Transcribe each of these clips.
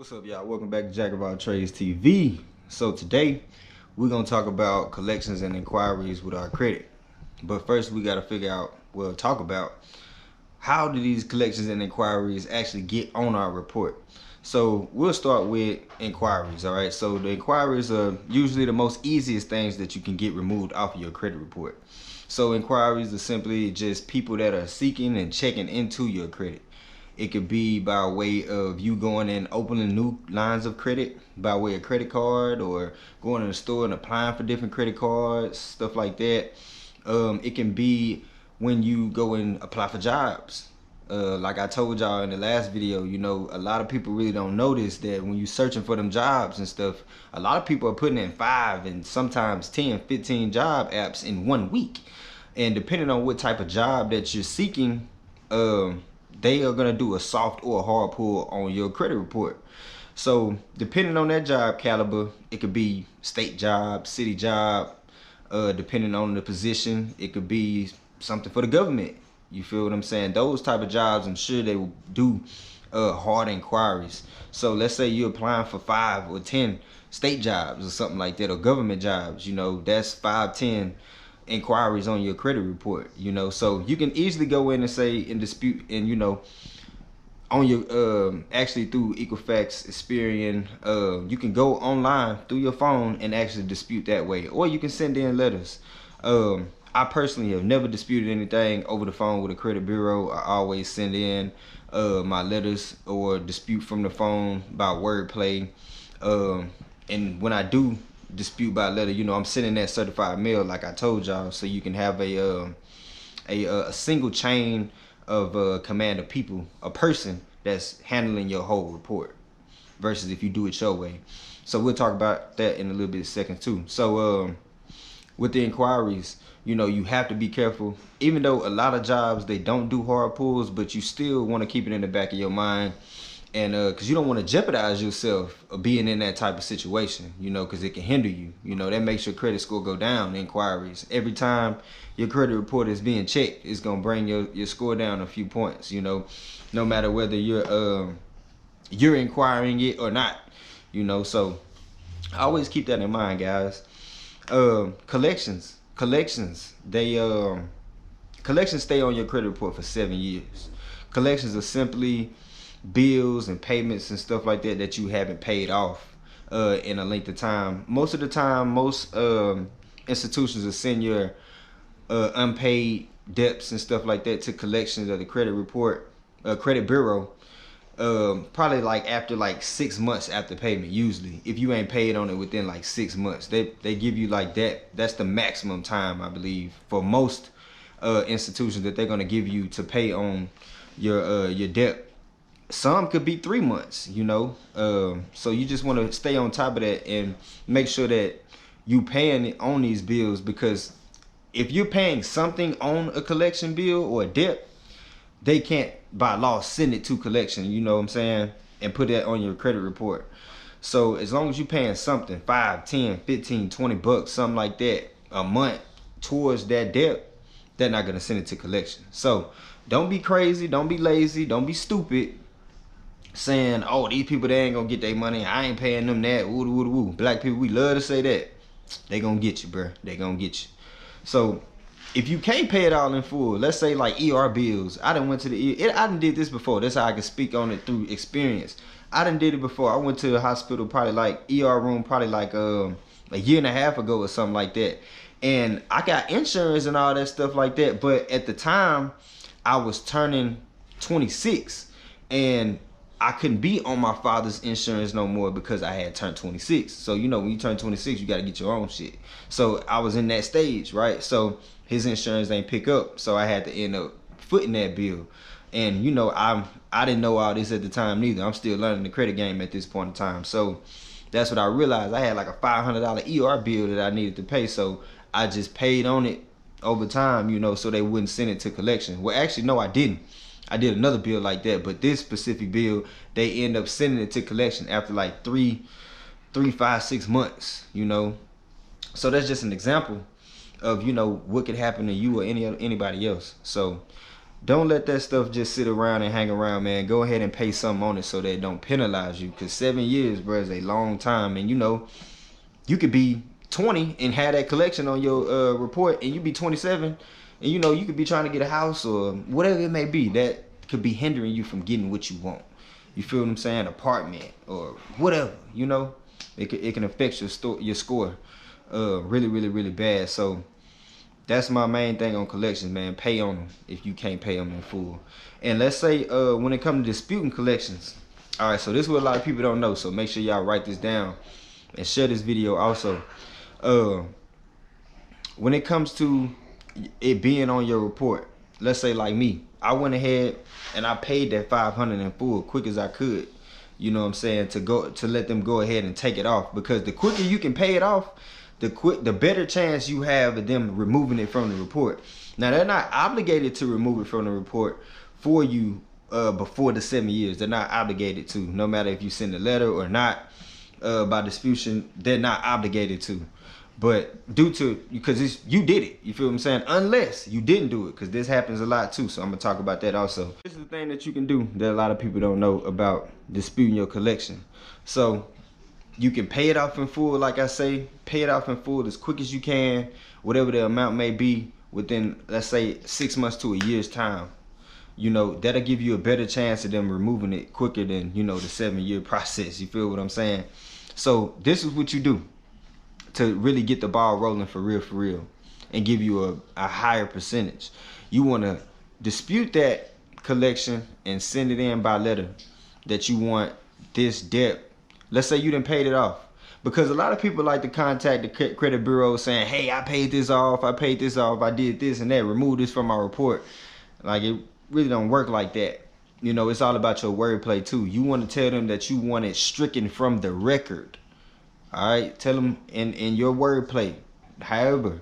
What's up, y'all? Welcome back to Jack of All Trades TV. So today we're gonna talk about collections and inquiries with our credit. But first we gotta talk about how do these collections and inquiries actually get on our report. So we'll start with inquiries, all right? So the inquiries are usually the most easiest things that you can get removed off of your credit report. So inquiries are simply just people that are seeking and checking into your credit. It could be by way of you going and opening new lines of credit by way of credit card, or going to the store and applying for different credit cards, stuff like that. It can be when you go and apply for jobs. Like I told y'all in the last video, you know, a lot of people really don't notice that when you're searching for them jobs and stuff, a lot of people are putting in 5 and sometimes 10, 15 job apps in 1 week. And depending on what type of job that you're seeking, they are gonna do a soft or a hard pull on your credit report. So depending on that job caliber, it could be state job, city job, depending on the position, it could be something for the government. You feel what I'm saying? Those type of jobs, I'm sure they will do hard inquiries. So let's say you're applying for 5 or 10 state jobs or something like that, or government jobs, you know, that's 5, 10 inquiries on your credit report, you know. So you can easily go in and say and dispute, and you know, on your actually through Equifax, Experian, you can go online through your phone and actually dispute that way, or you can send in letters. I personally have never disputed anything over the phone with a credit bureau. I always send in my letters or dispute from the phone by wordplay. And when I do dispute by letter, you know, I'm sending that certified mail like I told y'all, so you can have a single chain of command of people, a person that's handling your whole report, versus if you do it your way. So we'll talk about that in a little bit second too. So with the inquiries, you know, you have to be careful. Even though a lot of jobs, they don't do hard pulls, but you still want to keep it in the back of your mind. And because you don't want to jeopardize yourself of being in that type of situation, you know, because it can hinder you. You know, that makes your credit score go down. Inquiries, every time your credit report is being checked, it's gonna bring your score down a few points, you know, no matter whether you're inquiring it or not, you know. So always keep that in mind, guys. Collections, collections stay on your credit report for 7 years. Collections are simply bills and payments and stuff like that that you haven't paid off in a length of time. Most of the time, most institutions will send your unpaid debts and stuff like that to collections of the credit report, credit bureau, probably like after like 6 months after payment. Usually if you ain't paid on it within like 6 months, they give you like that's the maximum time, I believe, for most institutions that they're going to give you to pay on your debt. Some could be 3 months, you know. So you just want to stay on top of that and make sure that you paying on these bills, because if you're paying something on a collection bill or a debt, they can't by law send it to collection, you know what I'm saying, and put that on your credit report. So as long as you're paying something, 5, 10, 15, 20 bucks, something like that a month towards that debt, they're not going to send it to collection. So don't be crazy, don't be lazy, don't be stupid saying, oh, these people, they ain't gonna get their money, I ain't paying them that, woo woo woo. Black people, we love to say that. They gonna get you, bruh. They gonna get you. So if you can't pay it all in full, let's say like ER bills. I done went to the I done did this before. That's how I can speak on it through experience. I done did it before. I went to the hospital probably like ER room probably like a year and a half ago or something like that. And I got insurance and all that stuff like that. But at the time, I was turning 26 and I couldn't be on my father's insurance no more because I had turned 26. So, you know, when you turn 26, you got to get your own shit. So I was in that stage, right? So his insurance ain't pick up. So I had to end up footing that bill. And, you know, I didn't know all this at the time neither. I'm still learning the credit game at this point in time. So that's what I realized. I had like a $500 ER bill that I needed to pay. So I just paid on it over time, you know, so they wouldn't send it to collection. Well, actually, no, I didn't. I did another bill like that, but this specific bill, they end up sending it to collection after like 3, 5, 6 months, you know. So that's just an example of, you know, what could happen to you or anybody else. So Don't let that stuff just sit around and hang around, man. Go ahead and pay something on it so that it don't penalize you. Because 7 years, bro, is a long time. And you know, you could be 20 and have that collection on your report, and you be 27, and you know, you could be trying to get a house or whatever it may be that could be hindering you from getting what you want. You feel what I'm saying? Apartment or whatever, you know, it can affect your score really, really, really bad. So that's my main thing on collections, man. Pay on them if you can't pay them in full. And let's say when it comes to disputing collections, all right, so this is what a lot of people don't know, so make sure y'all write this down and share this video also. When it comes to it being on your report, let's say like me, I went ahead and I paid that $500 in full quick as I could. You know what I'm saying? To let them go ahead and take it off, because the quicker you can pay it off, the better chance you have of them removing it from the report. Now, they're not obligated to remove it from the report for you before the 7 years. They're not obligated to, no matter if you send a letter or not. By disputation, they're not obligated to. But due to, because you did it, you feel what I'm saying? Unless you didn't do it, because this happens a lot too. So I'm gonna talk about that also. This is the thing that you can do that a lot of people don't know about disputing your collection. So you can pay it off in full, like I say, pay it off in full as quick as you can, whatever the amount may be, within, let's say, 6 months to a year's time. You know, that'll give you a better chance of them removing it quicker than, you know, the 7-year process. You feel what I'm saying? So this is what you do to really get the ball rolling for real, and give you a higher percentage. You want to dispute that collection and send it in by letter that you want this debt. Let's say you done paid it off, because a lot of people like to contact the credit bureau saying, hey, I paid this off, I paid this off, I did this and that, remove this from my report. Like, it really don't work like that. You know, it's all about your wordplay too. You want to tell them that you want it stricken from the record. All right, tell them in your wordplay, however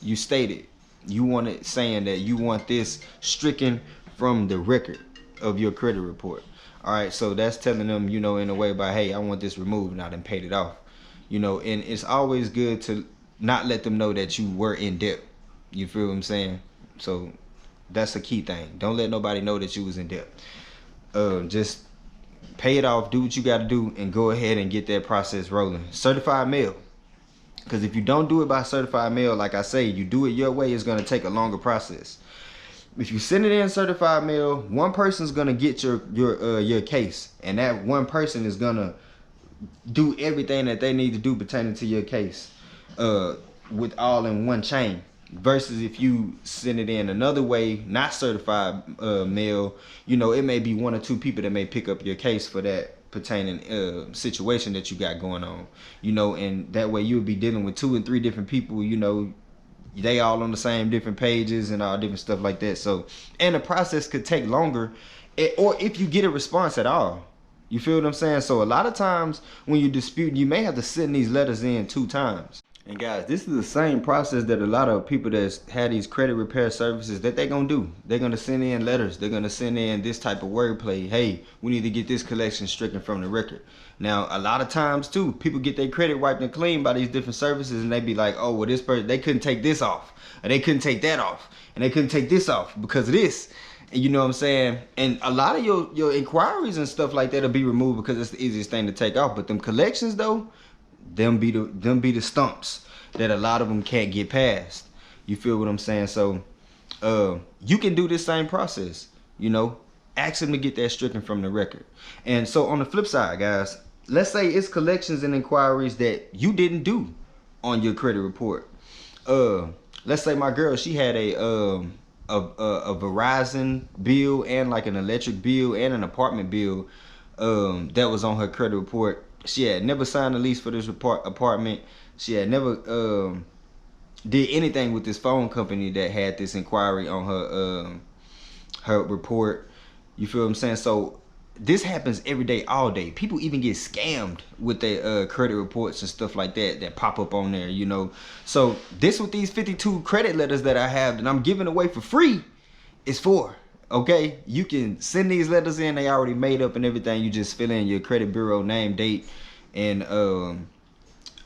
you state it, you want it saying that you want this stricken from the record of your credit report. All right, so that's telling them, you know, in a way by, hey, I want this removed and I done paid it off. You know, and it's always good to not let them know that you were in debt. You feel what I'm saying? So that's a key thing. Don't let nobody know that you was in debt. Just pay it off, do what you got to do, and go ahead and get that process rolling. Certified mail. Because if you don't do it by certified mail, like I say, you do it your way, it's going to take a longer process. If you send it in certified mail, one person's going to get your case, and that one person is going to do everything that they need to do pertaining to your case with all in one chain. Versus if you send it in another way, not certified mail, you know, it may be 1 or 2 people that may pick up your case for that pertaining situation that you got going on, you know, and that way you'll be dealing with 2 and 3 different people, you know, they all on the same different pages and all different stuff like that. So, and the process could take longer, or if you get a response at all. You feel what I'm saying? So a lot of times when you dispute, you may have to send these letters in 2 times. And guys, this is the same process that a lot of people that's had these credit repair services that they're gonna do. They're gonna send in letters. They're gonna send in this type of wordplay. Hey, we need to get this collection stricken from the record. Now, a lot of times too, people get their credit wiped and clean by these different services, and they be like, oh, well, this person, they couldn't take this off, or they couldn't take that off, and they couldn't take this off because of this. And you know what I'm saying? And a lot of your inquiries and stuff like that will be removed because it's the easiest thing to take off. But them collections though, them be the stumps that a lot of them can't get past. You feel what I'm saying? So you can do this same process, you know, ask them to get that stricken from the record. And so on the flip side, guys, let's say it's collections and inquiries that you didn't do on your credit report. Let's say my girl, she had a Verizon bill and like an electric bill and an apartment bill that was on her credit report. She had never signed a lease for this apartment. She had never did anything with this phone company that had this inquiry on her report. You feel what I'm saying? So this happens every day, all day. People even get scammed with their credit reports and stuff like that pop up on there, you know. So this with these 52 credit letters that I have that I'm giving away for free is for. Okay, you can send these letters in. They already made up and everything. You just fill in your credit bureau name, date, and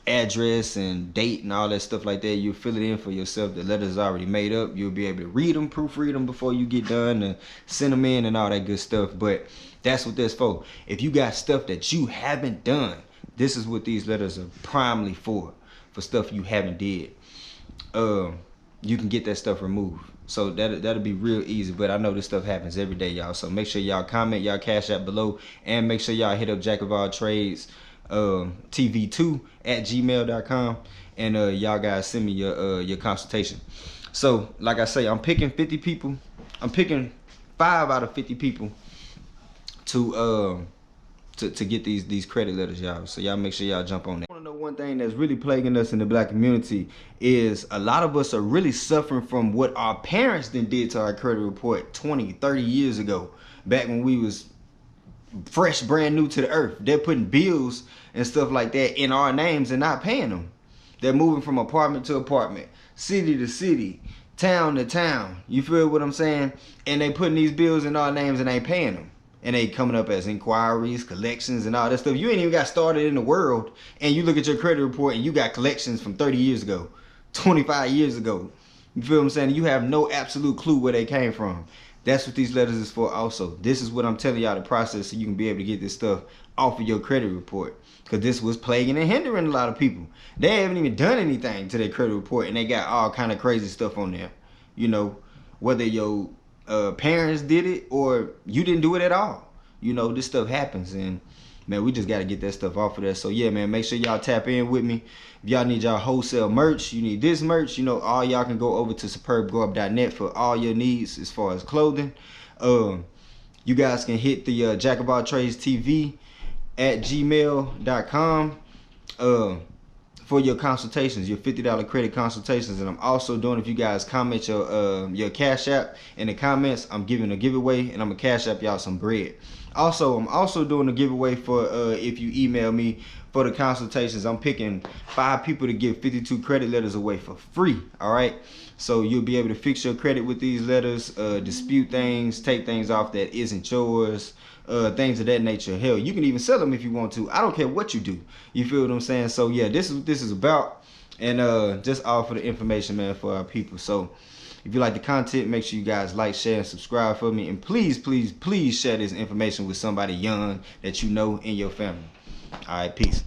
address and date and all that stuff like that. You'll fill it in for yourself. The letters are already made up. You'll be able to read them, proofread them before you get done, and send them in and all that good stuff. But that's what that's for. If you got stuff that you haven't done, this is what these letters are primarily for stuff you haven't did. You can get that stuff removed. So that'll be real easy. But I know this stuff happens every day, y'all. So make sure y'all comment y'all Cash App below, and make sure y'all hit up Jack of All Trades TV2 at gmail.com, and y'all guys send me your consultation. So like I say, I'm picking 50 people. I'm picking 5 out of 50 people to get these credit letters, y'all. So y'all make sure y'all jump on that. I want to know one thing that's really plaguing us in the black community is a lot of us are really suffering from what our parents did to our credit report 20, 30 years ago, back when we was fresh, brand new to the earth. They're putting bills and stuff like that in our names and not paying them. They're moving from apartment to apartment, city to city, town to town. You feel what I'm saying? And they putting these bills in our names and ain't paying them. And they coming up as inquiries, collections, and all that stuff. You ain't even got started in the world, and you look at your credit report and you got collections from 30 years ago, 25 years ago. You feel what I'm saying? You have no absolute clue where they came from. That's what these letters is for also. This is what I'm telling y'all the process so you can be able to get this stuff off of your credit report. Because this was plaguing and hindering a lot of people. They haven't even done anything to their credit report, and they got all kind of crazy stuff on there. You know, whether your parents did it or you didn't do it at all. You know, this stuff happens, and man, we just got to get that stuff off of there. So yeah, man, make sure y'all tap in with me. If y'all need y'all wholesale merch, you need this merch, you know, all y'all can go over to superbgarb.net for all your needs as far as clothing. You guys can hit the Jack of All Trades TV at gmail.com for your consultations, your $50 credit consultations. And I'm also doing, if you guys comment your Cash App in the comments, I'm giving a giveaway, and I'm gonna Cash App y'all some bread. Also, I'm also doing a giveaway for if you email me for the consultations. I'm picking 5 people to give 52 credit letters away for free. All right, so you'll be able to fix your credit with these letters, dispute things, take things off that isn't yours, things of that nature. Hell, you can even sell them if you want to. I don't care what you do. You feel what I'm saying? So yeah, this is what this is about, and just all for the information, man, for our people. So if you like the content, make sure you guys like, share, and subscribe for me, and please, please, please share this information with somebody young that you know in your family. All right, peace.